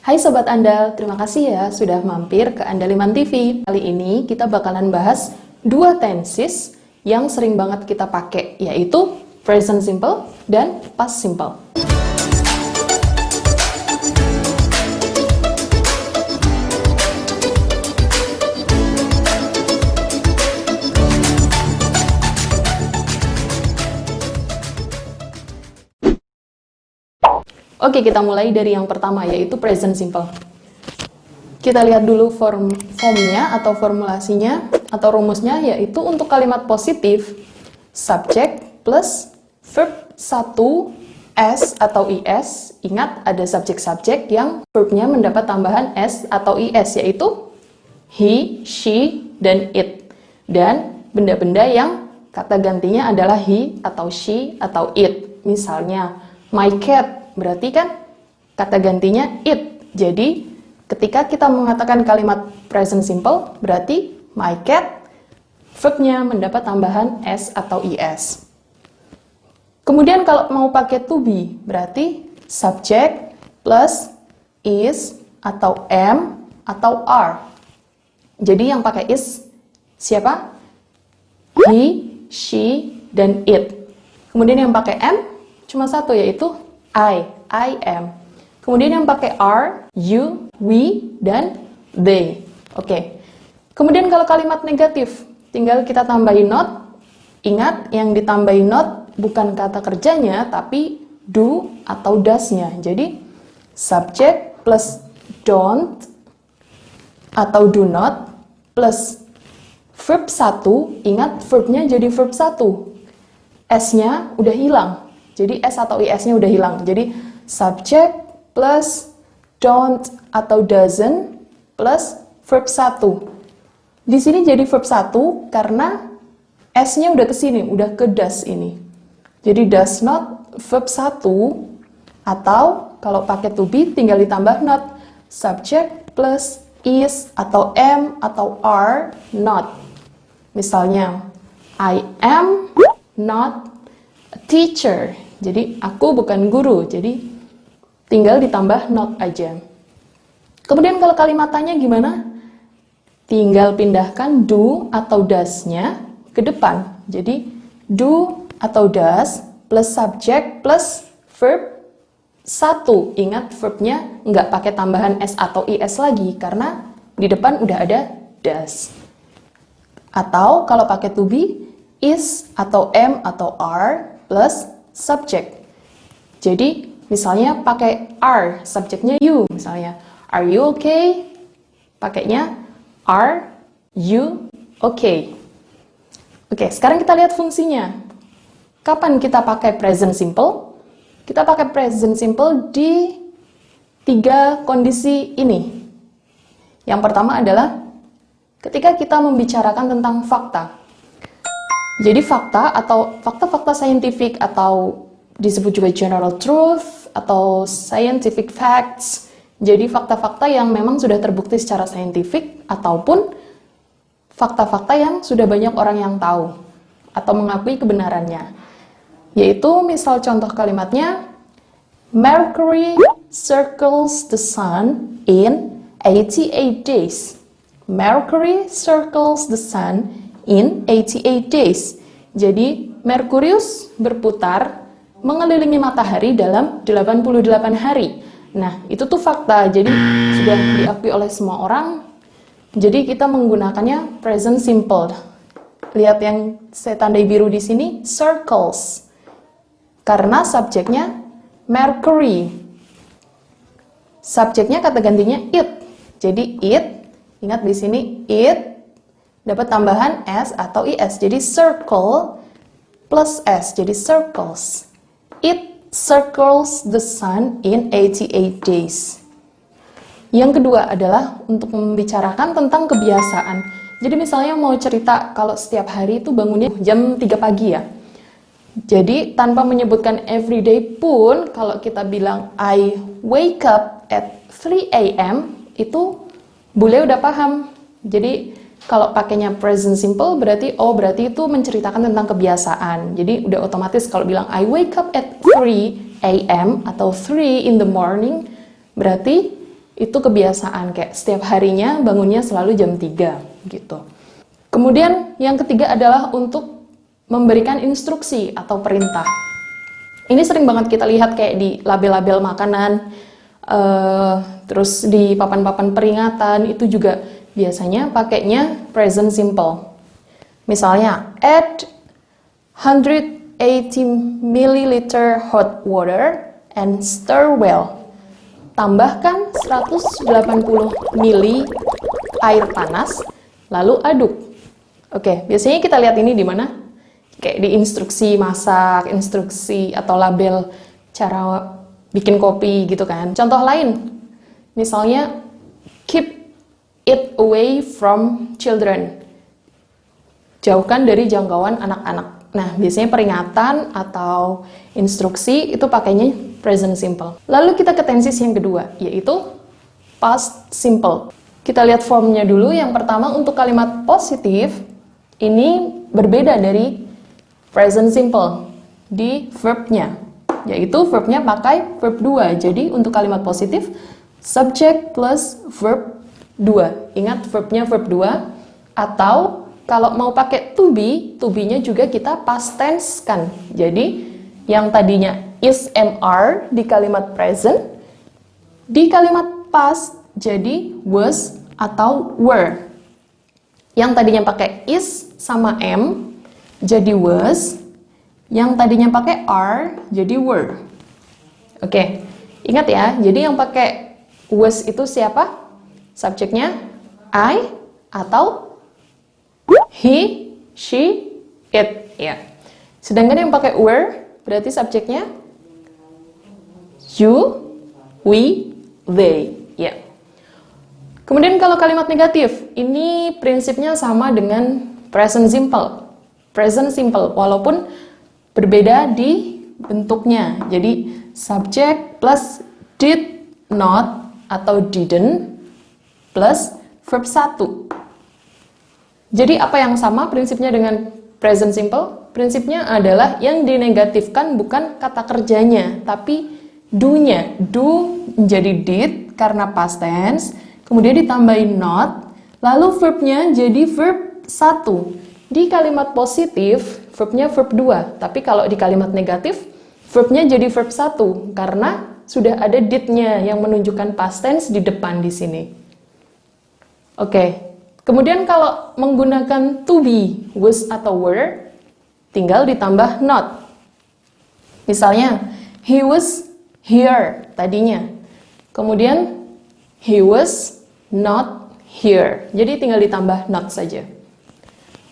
Hai Sobat Andal, terima kasih ya sudah mampir ke Andaliman TV. Kali ini kita bakalan bahas dua tenses yang sering banget kita pakai, yaitu present simple dan past simple. Oke, kita mulai dari yang pertama, yaitu present simple. Kita lihat dulu formnya atau formulasinya atau rumusnya, yaitu untuk kalimat positif, subject plus verb 1 s atau is. Ingat, ada subjek-subjek yang verbnya mendapat tambahan s atau is, yaitu he, she, dan it. Dan benda-benda yang kata gantinya adalah he atau she atau it. Misalnya, my cat. Berarti kan kata gantinya it. Jadi ketika kita mengatakan kalimat present simple, berarti my cat, verbnya mendapat tambahan s atau is. Kemudian kalau mau pakai to be, berarti subject plus is atau am atau are. Jadi yang pakai is siapa? He, she, dan it. Kemudian yang pakai am cuma satu, yaitu I am. Kemudian yang pakai are, you, we, dan they. Oke. Kemudian kalau kalimat negatif, tinggal kita tambahin not. Ingat, yang ditambahin not bukan kata kerjanya, tapi do atau does-nya. Jadi, subject plus don't atau do not plus verb 1. Ingat, verbnya jadi verb 1. S-nya udah hilang. Jadi S atau IS-nya udah hilang. Jadi subject plus don't atau doesn't plus verb 1. Di sini jadi verb 1 karena S-nya udah ke sini, udah ke does ini. Jadi does not verb 1, atau kalau pakai to be tinggal ditambah not. Subject plus is atau am atau are not. Misalnya, I am not a teacher. Jadi, aku bukan guru. Jadi, tinggal ditambah not aja. Kemudian kalau kalimat tanya gimana? Tinggal pindahkan do atau does-nya ke depan. Jadi, do atau does plus subject plus verb 1. Ingat, verbnya nggak pakai tambahan s atau is lagi, karena di depan udah ada does. Atau kalau pakai to be, is atau am atau are plus subject. Jadi, misalnya pakai are, subjeknya you. Misalnya, are you okay? Pakainya are you okay? Oke, sekarang kita lihat fungsinya. Kapan kita pakai present simple? Kita pakai present simple di 3 kondisi ini. Yang pertama adalah ketika kita membicarakan tentang fakta. Jadi fakta atau fakta-fakta saintifik atau disebut juga general truth atau scientific facts. Jadi fakta-fakta yang memang sudah terbukti secara saintifik ataupun fakta-fakta yang sudah banyak orang yang tahu atau mengakui kebenarannya. Yaitu misal contoh kalimatnya, Mercury circles the sun in 88 days. Mercury circles the sun in 88 days. Jadi, Merkurius berputar mengelilingi matahari dalam 88 hari. Nah, itu tuh fakta. Jadi, sudah diakui oleh semua orang. Jadi, kita menggunakannya present simple. Lihat yang saya tandai biru di sini, circles. Karena subjeknya Mercury. Subjeknya kata gantinya it. Jadi, it, ingat di sini it dapat tambahan s atau is. Jadi circle plus s, jadi circles. It circles the sun in 88 days. Yang kedua adalah untuk membicarakan tentang kebiasaan. Jadi misalnya mau cerita kalau setiap hari itu bangunnya jam 3 pagi ya. Jadi tanpa menyebutkan everyday pun, kalau kita bilang I wake up at 3 a.m. itu bule udah paham. Jadi kalau pakainya present simple berarti itu menceritakan tentang kebiasaan. Jadi udah otomatis kalau bilang I wake up at 3 a.m. atau 3 in the morning, berarti itu kebiasaan, kayak setiap harinya bangunnya selalu jam 3 gitu. Kemudian yang ketiga adalah untuk memberikan instruksi atau perintah. Ini sering banget kita lihat kayak di label-label makanan, terus di papan-papan peringatan, itu juga biasanya pakainya present simple. Misalnya, add 180 ml hot water and stir well. Tambahkan 180 ml air panas, lalu aduk. Oke, biasanya kita lihat ini di mana? Kayak di instruksi masak, instruksi atau label cara bikin kopi gitu kan. Contoh lain, misalnya keep it away from children. Jauhkan dari jangkauan anak-anak. Nah, biasanya peringatan atau instruksi itu pakainya present simple. Lalu kita ke tenses yang kedua, yaitu past simple. Kita lihat formnya dulu. Yang pertama untuk kalimat positif, ini berbeda dari present simple di verbnya, yaitu verbnya pakai verb 2. Jadi untuk kalimat positif, subject plus verb 2. Ingat verbnya verb 2, atau kalau mau pakai to be-nya juga kita past tense kan. Jadi yang tadinya is, am, are di kalimat present, di kalimat past jadi was atau were. Yang tadinya pakai is sama am jadi was, yang tadinya pakai are jadi were. Oke, ingat ya, jadi yang pakai was itu siapa? Subjeknya I atau he, she, it, ya. Sedangkan yang pakai were berarti subjeknya you, we, they, ya. Kemudian kalau kalimat negatif, ini prinsipnya sama dengan present simple. Present simple, walaupun berbeda di bentuknya. Jadi subject plus did not atau didn't plus verb 1. Jadi apa yang sama prinsipnya dengan present simple? Prinsipnya adalah yang dinegatifkan bukan kata kerjanya, tapi do-nya. Do menjadi did karena past tense, kemudian ditambahin not, lalu verbnya jadi verb 1. Di kalimat positif, verbnya verb 2, tapi kalau di kalimat negatif, verbnya jadi verb 1 karena sudah ada did-nya yang menunjukkan past tense di depan di sini. Oke. Kemudian kalau menggunakan to be, was atau were, tinggal ditambah not. Misalnya, he was here tadinya. Kemudian, he was not here. Jadi tinggal ditambah not saja.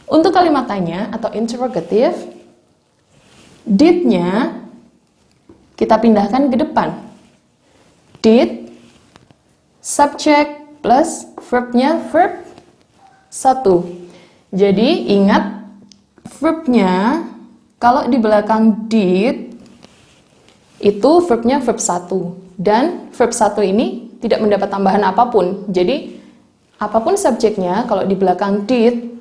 Untuk kalimat tanya atau interrogative, did-nya kita pindahkan ke depan. Did, subject plus verbnya verb 1. Jadi ingat verbnya kalau di belakang did itu verbnya verb 1 dan verb 1 ini tidak mendapat tambahan apapun. Jadi apapun subjeknya kalau di belakang did,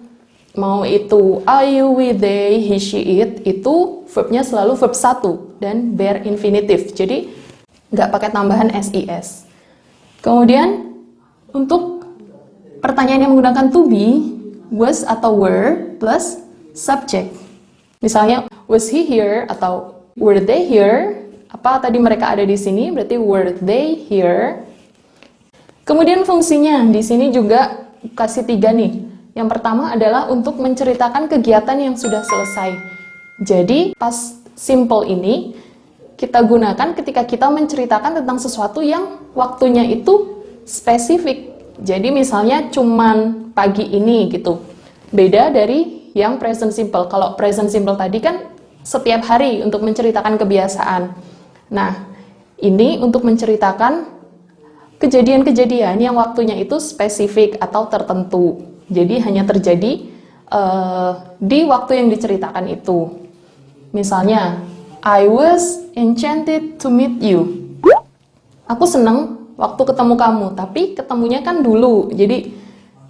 mau itu I, you, we, they, he, she, it, itu verbnya selalu verb 1 dan bare infinitive. Jadi nggak pakai tambahan SIS. Kemudian untuk pertanyaan yang menggunakan to be, was atau were plus subject. Misalnya, was he here atau were they here? Apa tadi mereka ada di sini? Berarti were they here? Kemudian fungsinya di sini juga kasih 3 nih. Yang pertama adalah untuk menceritakan kegiatan yang sudah selesai. Jadi, past simple ini kita gunakan ketika kita menceritakan tentang sesuatu yang waktunya itu spesifik. Jadi misalnya cuman pagi ini gitu. Beda dari yang present simple. Kalau present simple tadi kan setiap hari untuk menceritakan kebiasaan. Nah, ini untuk menceritakan kejadian-kejadian yang waktunya itu spesifik atau tertentu. Jadi hanya terjadi di waktu yang diceritakan itu. Misalnya, I was enchanted to meet you. Aku senang waktu ketemu kamu, tapi ketemunya kan dulu, jadi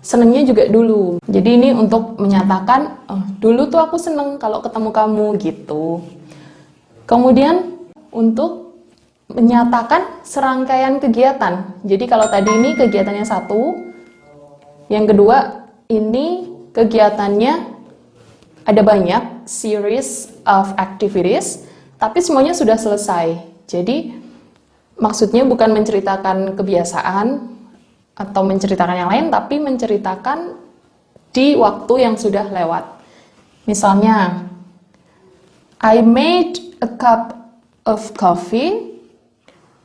senengnya juga dulu. Jadi ini untuk menyatakan, dulu tuh aku seneng kalau ketemu kamu, gitu. Kemudian untuk menyatakan serangkaian kegiatan. Jadi kalau tadi ini kegiatannya satu, yang kedua ini kegiatannya ada banyak, series of activities, tapi semuanya sudah selesai. Jadi maksudnya bukan menceritakan kebiasaan atau menceritakan yang lain, tapi menceritakan di waktu yang sudah lewat. Misalnya, I made a cup of coffee.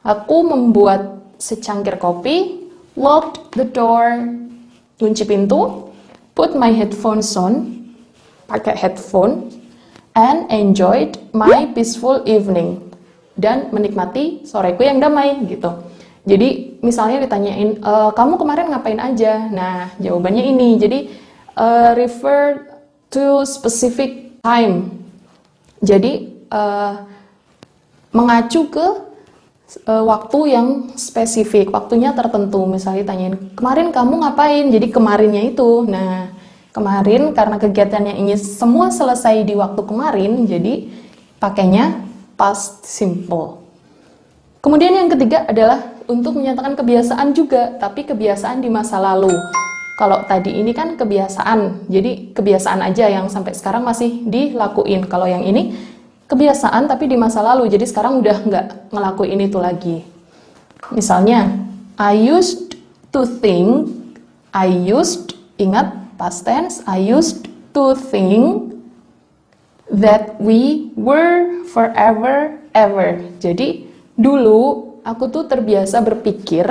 Aku membuat secangkir kopi, locked the door, kunci pintu, put my headphones on, pakai headphone, and enjoyed my peaceful evening. Dan menikmati soreku yang damai, gitu. Jadi, misalnya ditanyain, kamu kemarin ngapain aja? Nah, jawabannya ini. Jadi, refer to specific time. Jadi, mengacu ke waktu yang spesifik, waktunya tertentu. Misalnya tanyain, kemarin kamu ngapain? Jadi kemarinnya itu. Nah, kemarin karena kegiatannya ini semua selesai di waktu kemarin, jadi pakainya past simple. Kemudian yang ketiga adalah untuk menyatakan kebiasaan juga, tapi kebiasaan di masa lalu. Kalau tadi ini kan kebiasaan, jadi kebiasaan aja yang sampai sekarang masih dilakuin. Kalau yang ini kebiasaan tapi di masa lalu, jadi sekarang udah nggak ngelakuin itu lagi. Misalnya, I used to think, ingat past tense, I used to think that we were forever ever. Jadi, dulu aku tuh terbiasa berpikir,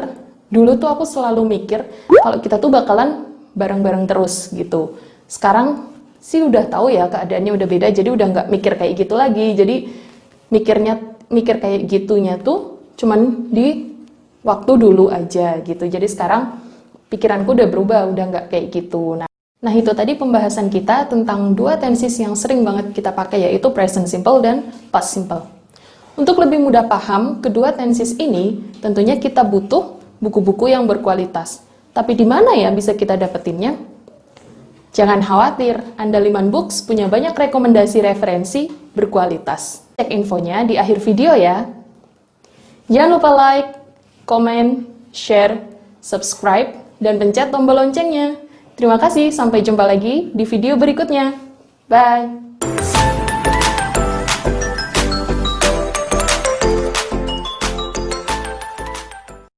dulu tuh aku selalu mikir kalau kita tuh bakalan bareng-bareng terus gitu. Sekarang sih udah tahu ya keadaannya udah beda, jadi udah nggak mikir kayak gitu lagi. Jadi mikir kayak gitunya tuh cuman di waktu dulu aja gitu. Jadi sekarang pikiranku udah berubah, udah nggak kayak gitu. Nah itu tadi pembahasan kita tentang dua tenses yang sering banget kita pakai, yaitu present simple dan past simple. Untuk lebih mudah paham kedua tenses ini, tentunya kita butuh buku-buku yang berkualitas. Tapi di mana ya bisa kita dapetinnya? Jangan khawatir, Andaliman Books punya banyak rekomendasi referensi berkualitas. Cek infonya di akhir video ya. Jangan lupa like, komen, share, subscribe, dan pencet tombol loncengnya. Terima kasih, sampai jumpa lagi di video berikutnya. Bye!